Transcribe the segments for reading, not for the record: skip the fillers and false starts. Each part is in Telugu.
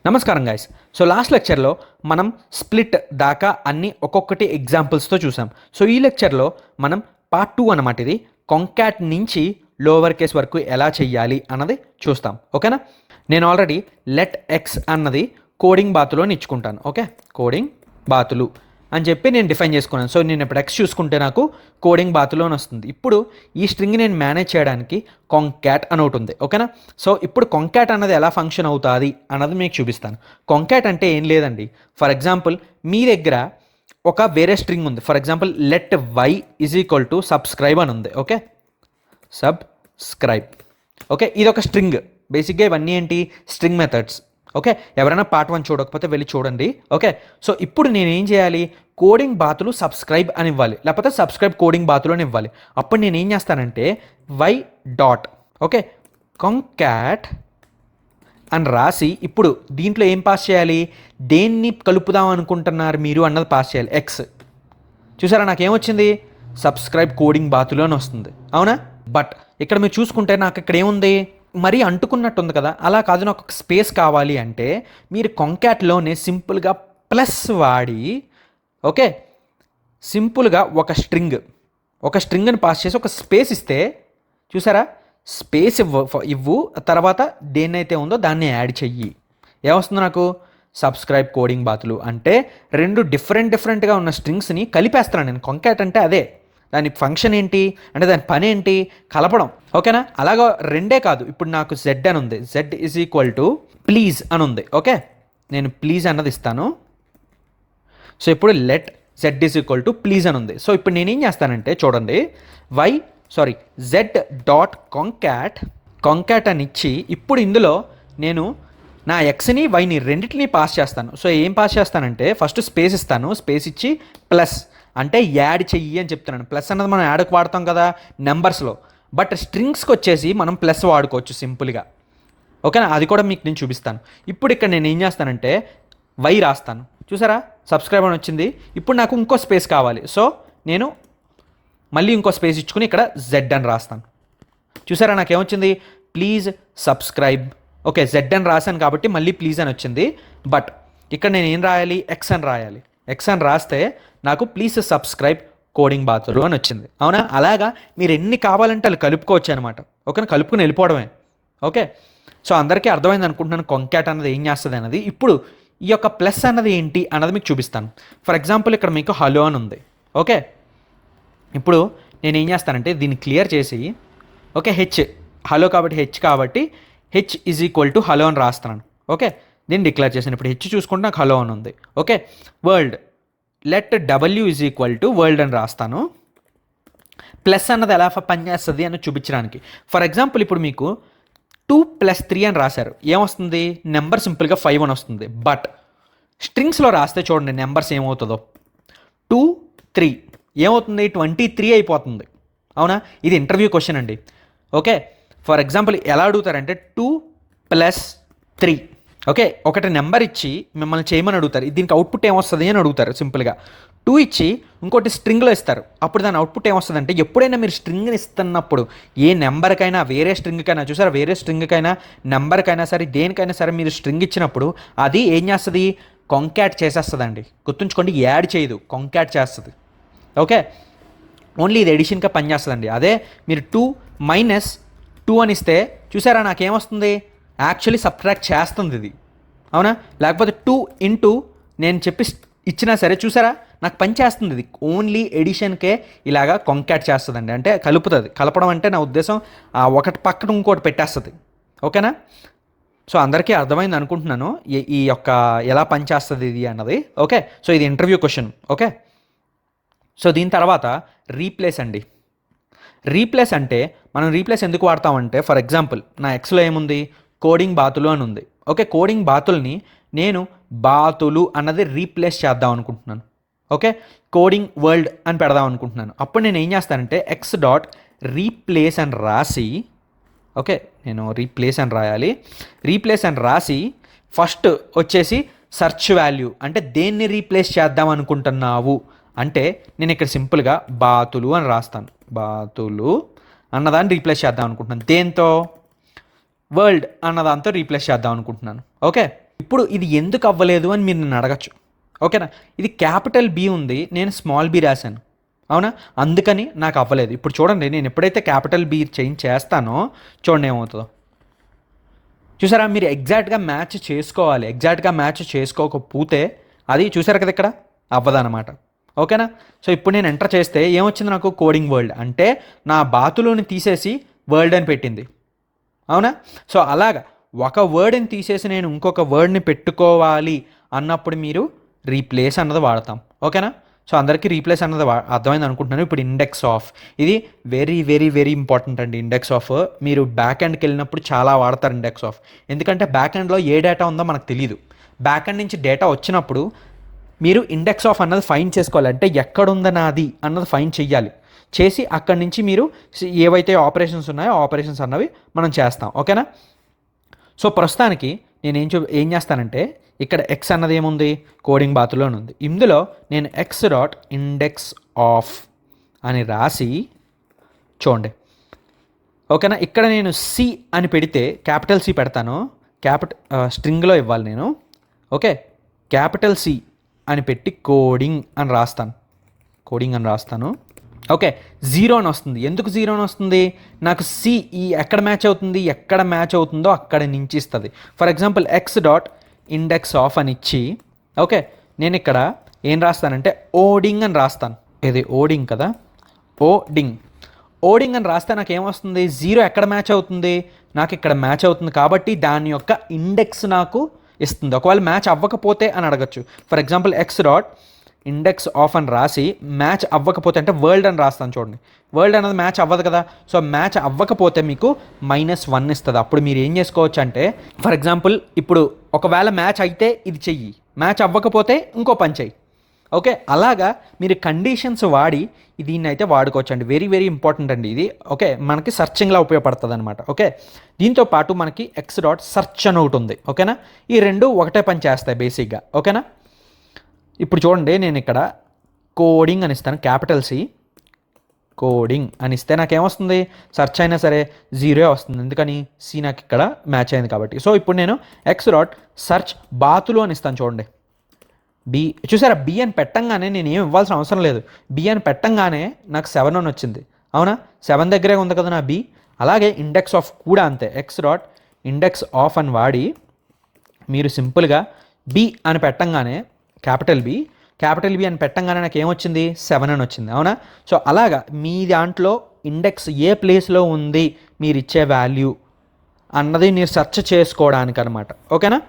నమస్కారం గైస్. సో లాస్ట్ లెక్చర్లో మనం స్ప్లిట్ దాకా అన్ని ఒక్కొక్కటి ఎగ్జాంపుల్స్తో చూసాం. సో ఈ లెక్చర్లో మనం పార్ట్ 2 అన్నమాట. ఇది కాంకాట్ నుంచి లోవర్ కేస్ వరకు ఎలా చెయ్యాలి అన్నది చూస్తాం. ఓకేనా? నేను ఆల్రెడీ లెట్ ఎక్స్ అన్నది కోడింగ్ బాతులో ఇచ్చుకుంటాను. ఓకే, కోడింగ్ బాతులు అని చెప్పి నేను డిఫైన్ చేసుకున్నాను. సో నేను ఇప్పుడు ఎక్స్ చూసుకుంటే నాకు కోడింగ్ బాతులోని వస్తుంది. ఇప్పుడు ఈ స్ట్రింగ్ నేను మేనేజ్ చేయడానికి కాంకాట్ అని ఒకటి ఉంది. ఓకేనా? సో ఇప్పుడు కాంకాట్ అన్నది ఎలా ఫంక్షన్ అవుతుంది అన్నది మీకు చూపిస్తాను. కాంకాట్ అంటే ఏం లేదండి. ఫర్ ఎగ్జాంపుల్ మీ దగ్గర ఒక వేరే స్ట్రింగ్ ఉంది. For example let y is equal to subscribe అని ఉంది. Okay, subscribe. ఓకే, ఇది ఒక స్ట్రింగ్. బేసిక్గా ఇవన్నీ ఏంటి? String methods. ఓకే, ఎవరైనా పార్ట్ 1 చూడకపోతే వెళ్ళి చూడండి. ఓకే, సో ఇప్పుడు నేను ఏం చేయాలి? కోడింగ్ బాతులు సబ్స్క్రైబ్ అని ఇవ్వాలి, లేకపోతే సబ్స్క్రైబ్ కోడింగ్ బాతులు అని ఇవ్వాలి. అప్పుడు నేను ఏం చేస్తానంటే వై డాట్ ఓకే కాంకాట్ అని రాసి ఇప్పుడు దీంట్లో ఏం పాస్ చేయాలి? దేన్ని కలుపుదాం అనుకుంటున్నారు మీరు అన్నది పాస్ చేయాలి. ఎక్స్. చూసారా నాకేమొచ్చింది? సబ్స్క్రైబ్ కోడింగ్ బాతులు అని వస్తుంది. అవునా? బట్ ఇక్కడ మీరు చూసుకుంటే నాకు ఇక్కడ ఏముంది? మరీ అంటుకున్నట్టు ఉంది కదా. అలా కాదు, నాకు ఒక స్పేస్ కావాలి అంటే మీరు కాంకాట్లోనే సింపుల్గా ప్లస్ వాడి ఓకే సింపుల్గా ఒక స్ట్రింగ్ని పాస్ చేసి ఒక స్పేస్ ఇస్తే చూసారా, స్పేస్ ఇవ్వు తర్వాత దేన్నైతే ఉందో దాన్ని యాడ్ చెయ్యి. ఏమొస్తుంది నాకు? సబ్స్క్రైబ్ కోడింగ్ బాతులు. అంటే రెండు డిఫరెంట్గా ఉన్న స్ట్రింగ్స్ని కలిపేస్తున్నాను నేను. కాంకాట్ అంటే అదే. దాని ఫంక్షన్ ఏంటి అంటే దాని పని ఏంటి? కలపడం. ఓకేనా? అలాగా రెండే కాదు, ఇప్పుడు నాకు జెడ్ అని ఉంది. Z is equal to please అని ఉంది. ఓకే, నేను ప్లీజ్ అన్నది ఇస్తాను. సో ఇప్పుడు let Z is equal to please అని ఉంది. సో ఇప్పుడు నేనేం చేస్తానంటే చూడండి, జెడ్ డాట్ కాంకాట్ అని ఇచ్చి ఇప్పుడు ఇందులో నేను నా ఎక్స్ని వైని రెండింటిని పాస్ చేస్తాను. సో ఏం పాస్ చేస్తానంటే ఫస్ట్ స్పేస్ ఇస్తాను. స్పేస్ ఇచ్చి ప్లస్ అంటే యాడ్ చెయ్యి అని చెప్తున్నాను. ప్లస్ అన్నది మనం యాడ్కి వాడతాం కదా నెంబర్స్లో, బట్ స్ట్రింగ్స్కి వచ్చేసి మనం ప్లస్ వాడుకోవచ్చు సింపుల్గా. ఓకేనా? అది కూడా మీకు నేను చూపిస్తాను. ఇప్పుడు ఇక్కడ నేను ఏం చేస్తానంటే వై రాస్తాను. చూసారా, సబ్స్క్రైబ్ అని వచ్చింది. ఇప్పుడు నాకు ఇంకో స్పేస్ కావాలి. సో నేను మళ్ళీ ఇంకో స్పేస్ ఇచ్చుకుని ఇక్కడ జెడ్ అని రాస్తాను. చూసారా నాకేమొచ్చింది? Please subscribe. ఓకే, జెడ్ అని రాశాను కాబట్టి మళ్ళీ ప్లీజ్ అని వచ్చింది. బట్ ఇక్కడ నేను ఏం రాయాలి? ఎక్స్ అని రాయాలి. ఎక్స్ అని రాస్తే నాకు ప్లీజ్ సబ్స్క్రైబ్ కోడింగ్ బాతులు అని వచ్చింది. అవునా? అలాగా మీరు ఎన్ని కావాలంటే అలా కలుపుకోవచ్చు అనమాట. ఓకేనా? కలుపుకుని వెళ్ళిపోవడమే. ఓకే, సో అందరికీ అర్థమైంది అనుకుంటున్నాను కాంకాట్ అన్నది ఏం చేస్తుంది అన్నది. ఇప్పుడు ఈ యొక్క ప్లస్ అన్నది ఏంటి అన్నది మీకు చూపిస్తాను. ఫర్ ఎగ్జాంపుల్ ఇక్కడ మీకు హలో అని ఉంది. ఓకే, ఇప్పుడు నేను ఏం చేస్తానంటే దీన్ని క్లియర్ చేసి ఓకే హలో కాబట్టి H is equal to hello అని రాస్తున్నాను. ఓకే, దీన్ని డిక్లేర్ చేశాను. ఇప్పుడు హెచ్ చూసుకుంటే నాకు హలో అని ఉంది. Okay, world let W is equal to world అని రాస్తాను. ప్లస్ అన్నది ఎలా పనిచేస్తుంది అని చూపించడానికి. ఫర్ ఎగ్జాంపుల్ ఇప్పుడు మీకు 2 + 3 అని రాశారు. ఏమొస్తుంది? నెంబర్ సింపుల్గా 5 అని వస్తుంది. బట్ స్ట్రింగ్స్లో రాస్తే చూడండి నెంబర్స్ ఏమవుతుందో. 2, 3 ఏమవుతుంది? 23 అయిపోతుంది. అవునా? ఇది ఇంటర్వ్యూ క్వశ్చన్ అండి. ఓకే, ఫర్ ఎగ్జాంపుల్ ఎలా అడుగుతారంటే 2 + 3 ఓకే ఒకటి నెంబర్ ఇచ్చి మిమ్మల్ని చేయమని అడుగుతారు. దీనికి అవుట్పుట్ ఏమొస్తుంది అని అడుగుతారు. సింపుల్గా 2 ఇచ్చి ఇంకోటి స్ట్రింగ్లో ఇస్తారు. అప్పుడు దాని అవుట్పుట్ ఏమొస్తుంది అంటే ఎప్పుడైనా మీరు స్ట్రింగ్ని ఇస్తున్నప్పుడు ఏ నెంబర్కైనా వేరే స్ట్రింగ్కైనా చూసారా, వేరే స్ట్రింగ్కైనా నెంబర్కైనా సరే దేనికైనా సరే మీరు స్ట్రింగ్ ఇచ్చినప్పుడు అది ఏం చేస్తుంది? కాంకాట్ చేసేస్తుందండి. గుర్తుంచుకోండి, యాడ్ చేయదు, కాంకాట్ చేస్తుంది. ఓకే, ఓన్లీ ఇది ఎడిషన్గా పనిచేస్తుందండి. అదే మీరు 2 - 2 అని ఇస్తే చూసారా నాకేమొస్తుంది? యాక్చువల్లీ సబ్ట్రాక్ట్ చేస్తుంది ఇది. అవునా? లేకపోతే 2 × నేను చెప్పి ఇచ్చినా సరే చూసారా నాకు పని చేస్తుంది. ఇది ఓన్లీ ఎడిషన్కే ఇలాగా కాంకాట్ చేస్తుందండి. అంటే కలుపుతుంది. కలపడం అంటే నా ఉద్దేశం ఒకటి పక్కన ఇంకోటి పెట్టేస్తుంది. ఓకేనా? సో అందరికీ అర్థమైంది అనుకుంటున్నాను ఈ యొక్క ఎలా పనిచేస్తుంది ఇది అన్నది. ఓకే, సో ఇది ఇంటర్వ్యూ క్వశ్చన్. ఓకే, సో దీని తర్వాత రీప్లేస్ అండి. రీప్లేస్ అంటే మనం రీప్లేస్ ఎందుకు వాడతామంటే ఫర్ ఎగ్జాంపుల్ నా ఎక్స్లో ఏముంది? కోడింగ్ బాతులు అని ఉంది. ఓకే, కోడింగ్ బాతుల్ని నేను బాతులు అన్నది రీప్లేస్ చేద్దాం అనుకుంటున్నాను. ఓకే, కోడింగ్ వరల్డ్ అని పెడదాం అనుకుంటున్నాను. అప్పుడు నేను ఏం చేస్తానంటే ఎక్స్ డాట్ రీప్లేస్ అని రాసి ఓకే నేను రీప్లేస్ అని రాయాలి. రీప్లేస్ అని రాసి ఫస్ట్ వచ్చేసి సెర్చ్ వాల్యూ అంటే దేన్ని రీప్లేస్ చేద్దాం అనుకుంటున్నావు అంటే నేను ఇక్కడ సింపుల్గా బాతులు అని రాస్తాను. బాతులు అన్నదాన్ని రీప్లేస్ చేద్దాం అనుకుంటున్నాను. దేంతో? వరల్డ్ అన్నదాంతో రీప్లేస్ చేద్దాం అనుకుంటున్నాను. ఓకే, ఇప్పుడు ఇది ఎందుకు అవ్వలేదు అని మీరు నన్ను అడగచ్చు. ఓకేనా, ఇది క్యాపిటల్ బి ఉంది, నేను స్మాల్ బి రాశాను, అవునా, అందుకని నాకు అవ్వలేదు. ఇప్పుడు చూడండి, నేను ఎప్పుడైతే క్యాపిటల్ బి చేంజ్ చేస్తానో చూడండి ఏమవుతుందో. చూసారా, మీరు ఎగ్జాక్ట్గా మ్యాచ్ చేసుకోవాలి. ఎగ్జాక్ట్గా మ్యాచ్ చేసుకోకపోతే అది చూసారు కదా ఇక్కడ అవ్వదన్నమాట. ఓకేనా, సో ఇప్పుడు నేను ఎంటర్ చేస్తే ఏమొచ్చింది నాకు, కోడింగ్ వరల్డ్, అంటే నా బాతులోని తీసేసి వరల్డ్ అని పెట్టింది, అవునా. సో అలాగా ఒక వర్డ్ని తీసేసి నేను ఇంకొక వర్డ్ని పెట్టుకోవాలి అన్నప్పుడు మీరు రీప్లేస్ అన్నది వాడతాం. ఓకేనా, సో అందరికీ రీప్లేస్ అన్నది అర్థమైంది అనుకుంటున్నాను. ఇప్పుడు ఇండెక్స్ ఆఫ్, ఇది వెరీ వెరీ వెరీ ఇంపార్టెంట్ అండి. ఇండెక్స్ ఆఫ్ మీరు బ్యాక్ ఎండ్కి వెళ్ళినప్పుడు చాలా వాడతారు ఇండెక్స్ ఆఫ్, ఎందుకంటే బ్యాక్ ఎండ్లో ఏ డేటా ఉందో మనకు తెలియదు. బ్యాక్ ఎండ్ నుంచి డేటా వచ్చినప్పుడు మీరు ఇండెక్స్ ఆఫ్ అన్నది ఫైండ్ చేసుకోవాలి, అంటే ఎక్కడుందని అది అన్నది ఫైండ్ చెయ్యాలి. చేసి అక్కడి నుంచి మీరు ఏవైతే ఆపరేషన్స్ ఉన్నాయో ఆపరేషన్స్ అన్నవి మనం చేస్తాం. ఓకేనా, సో ప్రస్తుతానికి నేను ఏం చేస్తానంటే ఇక్కడ ఎక్స్ అన్నది ఏముంది, కోడింగ్ బాతులోనే ఉంది. ఇందులో నేను ఎక్స్ డాట్ ఇండెక్స్ ఆఫ్ అని రాసి చూడండి. ఓకేనా, ఇక్కడ నేను సి అని పెడితే క్యాపిటల్ సి పెడతాను, స్ట్రింగ్లో ఇవ్వాలి నేను. ఓకే, క్యాపిటల్ సి అని పెట్టి కోడింగ్ అని రాస్తాను. ఓకే, జీరో అని వస్తుంది. ఎందుకు జీరో అని వస్తుంది, నాకు సి ఎక్కడ మ్యాచ్ అవుతుందో అక్కడ నుంచి ఇస్తుంది. For example X dot index of అని ఇచ్చి, ఓకే, నేను ఇక్కడ ఏం రాస్తానంటే ఓడింగ్ అని రాస్తాను. ఇది ఓడింగ్ కదా, ఓడింగ్ అని రాస్తే నాకు ఏమొస్తుంది, జీరో ఎక్కడ మ్యాచ్ అవుతుంది, నాకు ఇక్కడ మ్యాచ్ అవుతుంది, కాబట్టి దాని యొక్క ఇండెక్స్ నాకు ఇస్తుంది. ఒకవేళ మ్యాచ్ అవ్వకపోతే అని అడగచ్చు. For example X dot index of అని రాసి మ్యాచ్ అవ్వకపోతే అంటే వరల్డ్ అని రాస్తాను చూడండి. వరల్డ్ అనేది మ్యాచ్ అవ్వదు కదా, సో మ్యాచ్ అవ్వకపోతే మీకు -1 ఇస్తుంది. అప్పుడు మీరు ఏం చేసుకోవచ్చు అంటే, ఫర్ ఎగ్జాంపుల్ ఇప్పుడు ఒకవేళ మ్యాచ్ అయితే ఇది చెయ్యి, మ్యాచ్ అవ్వకపోతే ఇంకో పని చెయ్యి. ఓకే, అలాగా మీరు కండిషన్స్ వాడి దీన్ని అయితే వాడుకోవచ్చు అండి. వెరీ వెరీ ఇంపార్టెంట్ అండి ఇది. ఓకే, మనకి సర్చింగ్లా ఉపయోగపడుతుంది అనమాట. ఓకే, దీంతో పాటు మనకి ఎక్స్ డాట్ సర్చ్ అని ఒకటి ఉంది. ఓకేనా, ఈ రెండు ఒకటే పని చేస్తాయి బేసిక్గా. ఓకేనా, ఇప్పుడు చూడండి, నేను ఇక్కడ కోడింగ్ అని ఇస్తాను, క్యాపిటల్ సి కోడింగ్ అని ఇస్తే నాకేమొస్తుంది, సెర్చ్ అయినా సరే జీరో వస్తుంది, ఎందుకని సి నాకు ఇక్కడ మ్యాచ్ అయింది కాబట్టి. సో ఇప్పుడు నేను ఎక్స్ డాట్ సర్చ్ బాతులు అని ఇస్తాను చూడండి. బి చూసారా, బి అని పెట్టంగానే నేను ఏం ఇవ్వాల్సిన అవసరం లేదు. బి అని పెట్టంగానే నాకు 7 అని వచ్చింది, అవునా, 7 దగ్గరే ఉంది కదా నా బి. అలాగే ఇండెక్స్ ఆఫ్ కూడా అంతే, ఎక్స్ డాట్ ఇండెక్స్ ఆఫ్ అని వాడి మీరు సింపుల్గా బి అని పెట్టంగానే క్యాపిటల్ బి అని పెట్టంగానే నాకు ఏమొచ్చింది, 7 అని వచ్చింది, అవునా. సో అలాగా మీ దాంట్లో ఇండెక్స్ ఏ ప్లేస్లో ఉంది మీరు ఇచ్చే వాల్యూ అన్నది మీరు సెర్చ్ చేసుకోవడానికి అనమాట. ఓకేనా,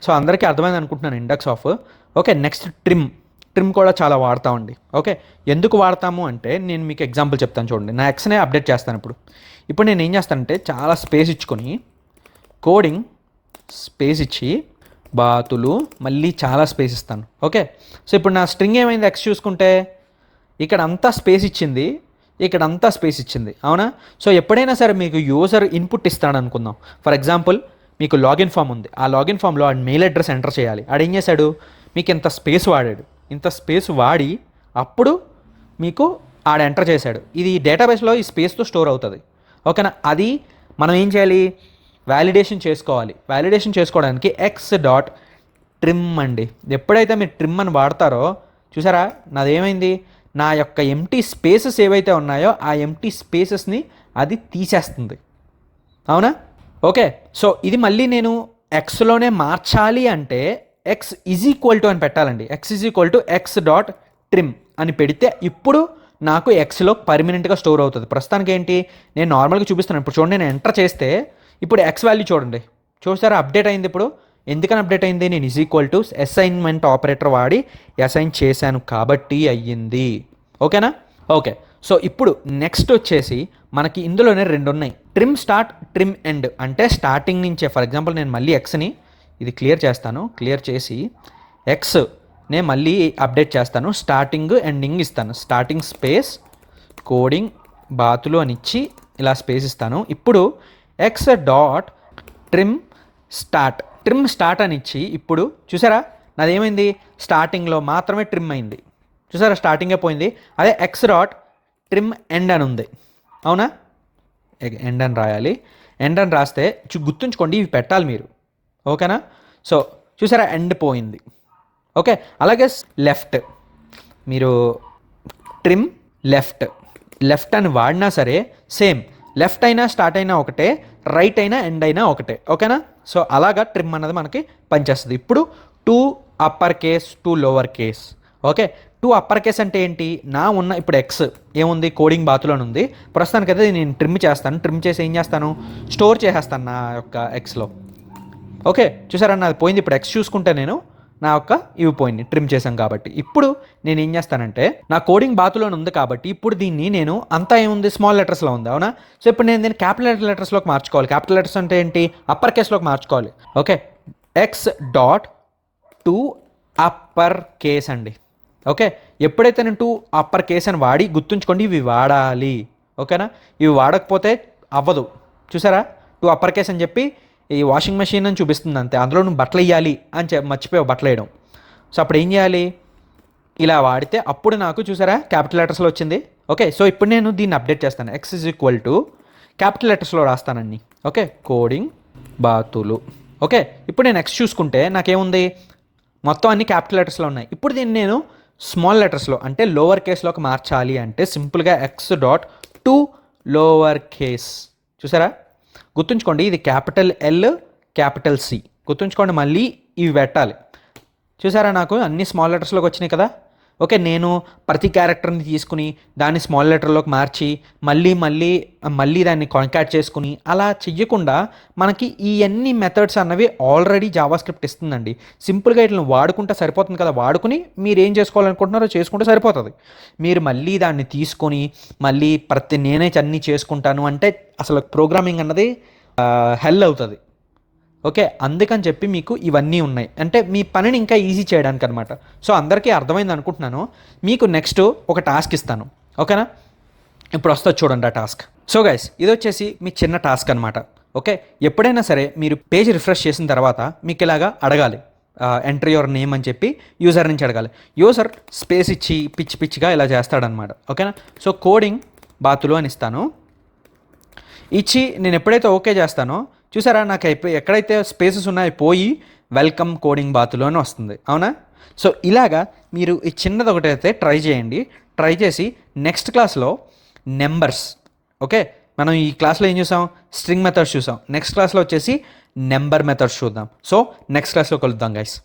సో అందరికీ అర్థమైంది అనుకుంటున్నాను index of. Okay, next trim కూడా చాలా వాడతామండి. ఓకే, ఎందుకు వాడతాము అంటే నేను మీకు ఎగ్జాంపుల్ చెప్తాను చూడండి. నా ఎక్స్నే అప్డేట్ చేస్తాను. ఇప్పుడు నేను ఏం చేస్తానంటే చాలా స్పేస్ ఇచ్చుకొని కోడింగ్ స్పేస్ ఇచ్చి బాతులు మళ్ళీ చాలా స్పేస్ ఇస్తాను. ఓకే, సో ఇప్పుడు నా స్ట్రింగ్ ఏమైంది, ఎక్స్ చూసుకుంటే ఇక్కడ అంతా స్పేస్ ఇచ్చింది, ఇక్కడ అంతా స్పేస్ ఇచ్చింది, అవునా. సో ఎప్పుడైనా సరే మీకు యూజర్ ఇన్పుట్ ఇస్తాడు అనుకుందాం. ఫర్ ఎగ్జాంపుల్ మీకు లాగిన్ ఫామ్ ఉంది, ఆ లాగిన్ ఫామ్లో ఆ మెయిల్ అడ్రస్ ఎంటర్ చేయాలి. ఆడేం చేశాడు, మీకు ఇంత స్పేస్ వాడాడు, ఇంత స్పేస్ వాడి అప్పుడు మీకు ఆడ ఎంటర్ చేశాడు. ఇది డేటాబేస్లో ఈ స్పేస్తో స్టోర్ అవుతుంది. ఓకేనా, అది మనం ఏం చేయాలి, వ్యాలిడేషన్ చేసుకోవాలి. వ్యాలిడేషన్ చేసుకోవడానికి ఎక్స్ డాట్ ట్రిమ్ అండి. ఎప్పుడైతే మీరు ట్రిమ్ అని వాడతారో చూసారా, నాదేమైంది, నా యొక్క ఎంటీ స్పేసెస్ ఏవైతే ఉన్నాయో ఆ ఎంటీ స్పేసెస్ని అది తీసేస్తుంది, అవునా. ఓకే, సో ఇది మళ్ళీ నేను ఎక్స్లోనే మార్చాలి అంటే ఎక్స్ ఈజ్ ఈక్వల్ టు అని పెట్టాలండి. X is equal to X dot trim అని పెడితే ఇప్పుడు నాకు ఎక్స్లో పర్మనెంట్గా స్టోర్ అవుతుంది. ప్రస్తుతానికి ఏంటి, నేను నార్మల్గా చూపిస్తాను. ఇప్పుడు చూడండి, నేను ఎంటర్ చేస్తే ఇప్పుడు ఎక్స్ వాల్యూ చూడండి, చూసారా అప్డేట్ అయింది. ఇప్పుడు ఎందుకని అప్డేట్ అయింది, నేను is equal to assignment operator వాడి అసైన్ చేశాను కాబట్టి అయ్యింది. ఓకేనా, ఓకే. సో ఇప్పుడు నెక్స్ట్ వచ్చేసి మనకి ఇందులోనే 2 ఉన్నాయి, ట్రిమ్ స్టార్ట్, ట్రిమ్ ఎండ్. అంటే స్టార్టింగ్ నుంచే, ఫర్ ఎగ్జాంపుల్ నేను మళ్ళీ ఎక్స్ని ఇది క్లియర్ చేస్తాను, క్లియర్ చేసి ఎక్స్ నేను మళ్ళీ అప్డేట్ చేస్తాను, స్టార్టింగ్ ఎండింగ్ ఇస్తాను. స్టార్టింగ్ స్పేస్ కోడింగ్ బాతులు అని ఇచ్చి ఇలా స్పేస్ ఇస్తాను. ఇప్పుడు ఎక్స్ డాట్ ట్రిమ్ స్టార్ట్ అని ఇచ్చి ఇప్పుడు చూసారా నాదేమైంది, స్టార్టింగ్లో మాత్రమే ట్రిమ్ అయింది, చూసారా స్టార్టింగే పోయింది. అదే ఎక్స్ డాట్ ట్రిమ్ ఎండ్ అని ఉంది, అవునా. ఎండ్ అని రాయాలి. ఎండ్ అని రాస్తే గుర్తుంచుకోండి, ఇవి పెట్టాలి మీరు. ఓకేనా, సో చూసారా ఎండ్ పోయింది. ఓకే, అలాగే లెఫ్ట్, మీరు ట్రిమ్ లెఫ్ట్ అని వాడినా సరే సేమ్, లెఫ్ట్ అయినా స్టార్ట్ అయినా ఒకటే, రైట్ అయినా ఎండ్ అయినా ఒకటే. ఓకేనా? సో అలాగా ట్రిమ్ అన్నది మనకి పనిచేస్తుంది. ఇప్పుడు 2 upper case 2 lower case. Okay, 2 upper case అంటే ఏంటి, ఇప్పుడు ఎక్స్ ఏముంది కోడింగ్ బాతులోనే ఉంది. ప్రస్తుతానికి అయితే నేను ట్రిమ్ చేస్తాను. ట్రిమ్ చేసి ఏం చేస్తాను, స్టోర్ చేసేస్తాను నా యొక్క ఎక్స్లో. ఓకే, చూసారన్న అది పోయింది. ఇప్పుడు ఎక్స్ చూసుకుంటే నేను నా యొక్క ఇవి పోయింది, ట్రిమ్ చేశాం కాబట్టి. ఇప్పుడు నేను ఏం చేస్తానంటే నా కోడింగ్ బాతులోనే ఉంది కాబట్టి ఇప్పుడు దీన్ని నేను అంతా ఏముంది స్మాల్ లెటర్స్లో ఉంది, అవునా? సో ఇప్పుడు నేను దీన్ని క్యాపిటల్ లెటర్స్లోకి మార్చుకోవాలి. క్యాపిటల్ లెటర్స్ అంటే ఏంటి, అప్పర్ కేస్లోకి మార్చుకోవాలి. Okay, X dot 2 upper case అండి. ఓకే, ఎప్పుడైతే నేను 2 అప్పర్ కేస్ అని వాడి, గుర్తుంచుకోండి ఇవి వాడాలి. ఓకేనా? ఇవి వాడకపోతే అవ్వదు. చూసారా, 2 అప్పర్ కేస్ అని చెప్పి ఈ వాషింగ్ మెషిన్ అని చూపిస్తుంది అంతే, అందులో నువ్వు బట్టలు వేయాలి అని మర్చిపోయావు బట్టలు వేయడం. సో అప్పుడు ఏం చేయాలి, ఇలా వాడితే అప్పుడు నాకు చూసారా క్యాపిటల్ లెటర్స్లో వచ్చింది. ఓకే, సో ఇప్పుడు నేను దీన్ని అప్డేట్ చేస్తాను. X is equal to capital లెటర్స్లో రాస్తానండి. ఓకే, కోడింగ్ బాతులు. ఓకే, ఇప్పుడు నేను ఎక్స్ చూసుకుంటే నాకేముంది, మొత్తం అన్ని క్యాపిటల్ లెటర్స్లో ఉన్నాయి. ఇప్పుడు దీన్ని నేను స్మాల్ లెటర్స్లో అంటే లోవర్ కేస్లోకి మార్చాలి అంటే సింపుల్గా ఎక్స్ డాట్ 2 లోవర్ కేస్. చూసారా, గుర్తుంచుకోండి ఇది క్యాపిటల్ ఎల్ క్యాపిటల్ సి, గుర్తుంచుకోండి. మళ్ళీ ఇవి పెట్టాలి. చూసారా నాకు అన్ని స్మాల్ లెటర్స్లోకి వచ్చినాయి కదా. ఓకే, నేను ప్రతి క్యారెక్టర్ని తీసుకుని దాన్ని స్మాల్ లెటర్లోకి మార్చి మళ్ళీ దాన్ని కాంకాట్ చేసుకుని అలా చెయ్యకుండా మనకి ఈ అన్ని మెథడ్స్ అన్నవి ఆల్రెడీ జావా స్క్రిప్ట్ ఇస్తుందండి. సింపుల్గా ఇట్లా వాడుకుంటే సరిపోతుంది కదా. వాడుకుని మీరు ఏం చేసుకోవాలనుకుంటున్నారో చేసుకుంటే సరిపోతుంది. మీరు మళ్ళీ దాన్ని తీసుకొని నేనే అన్నీ చేసుకుంటాను అంటే అసలు ప్రోగ్రామింగ్ అన్నది హెల్ అవుతుంది. ఓకే, అందుకని చెప్పి మీకు ఇవన్నీ ఉన్నాయి అంటే మీ పనిని ఇంకా ఈజీ చేయడానికి అనమాట. సో అందరికీ అర్థమైంది అనుకుంటున్నాను. మీకు నెక్స్ట్ ఒక టాస్క్ ఇస్తాను. ఓకేనా, ఇప్పుడు వస్తుంది చూడండి ఆ టాస్క్. సో గైస్, ఇది వచ్చేసి మీ చిన్న టాస్క్ అనమాట. ఓకే, ఎప్పుడైనా సరే మీరు పేజ్ రిఫ్రెష్ చేసిన తర్వాత మీకు ఇలాగా అడగాలి, ఎంటర్ యువర్ నేమ్ అని చెప్పి యూజర్ నుంచి అడగాలి. యూజర్ స్పేస్ ఇచ్చి పిచ్చిగా ఇలా చేస్తాడనమాట. ఓకేనా, సో కోడింగ్ బాతులు అని ఇస్తాను. ఇచ్చి నేను ఎప్పుడైతే ఓకే చేస్తానో చూసారా నాకు ఎక్కడైతే స్పేసెస్ ఉన్నాయో పోయి వెల్కమ్ కోడింగ్ బాతులు అని వస్తుంది, అవునా? సో ఇలాగా మీరు ఈ చిన్నది ఒకటైతే ట్రై చేయండి. ట్రై చేసి నెక్స్ట్ క్లాస్లో నెంబర్స్, ఓకే, మనం ఈ క్లాస్లో ఏం చూసాం, స్ట్రింగ్ మెథడ్స్ చూసాం. నెక్స్ట్ క్లాస్లో వచ్చేసి నెంబర్ మెథడ్స్ చూద్దాం. సో నెక్స్ట్ క్లాస్లో కలుద్దాం గైస్.